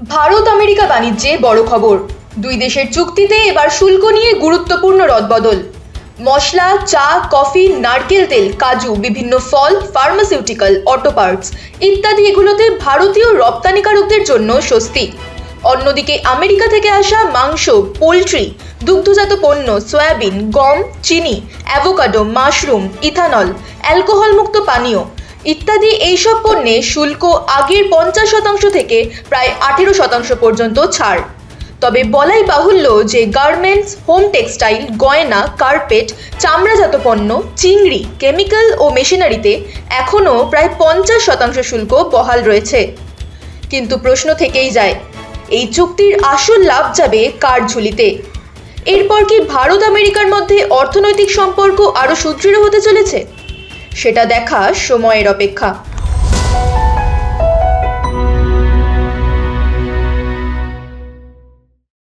Bharat America বাণিজ্যে বড় খবর। দুই দেশের চুক্তিতে এবার শুল্ক নিয়ে গুরুত্বপূর্ণ রদবদল। মশলা, চা, কফি, নারকেল তেল, কাজু, বিভিন্ন ফল, ফার্মাসিউটিক্যাল, অটো পার্টস ইত্যাদি এগুলোতে ভারতীয় রপ্তানিকারকদের জন্য স্বস্তি। অন্যদিকে আমেরিকা থেকে আসা মাংস, পোলট্রি, দুগ্ধজাত পণ্য, সয়াবিন, গম, চিনি, অ্যাভোকাডো, মাশরুম, ইথানল, অ্যালকোহলমুক্ত পানীয় ইত্যাদি এইসব পণ্যে শুল্ক আগের 50% থেকে প্রায় 18% পর্যন্ত ছাড়। তবে বলাই বাহুল্য যে গার্মেন্টস, হোম টেক্সটাইল, গয়না, কার্পেট, চামড়াজাত পণ্য, চিংড়ি, কেমিক্যাল ও মেশিনারিতে এখনও প্রায় 50% শুল্ক বহাল রয়েছে। কিন্তু প্রশ্ন থেকেই যায়, এই চুক্তির আসল লাভ যাবে কার ঝুলিতে? এরপর কি ভারত আমেরিকার মধ্যে অর্থনৈতিক সম্পর্ক আরও সুদৃঢ় হতে চলেছে? সেটা দেখা সময়ের অপেক্ষা।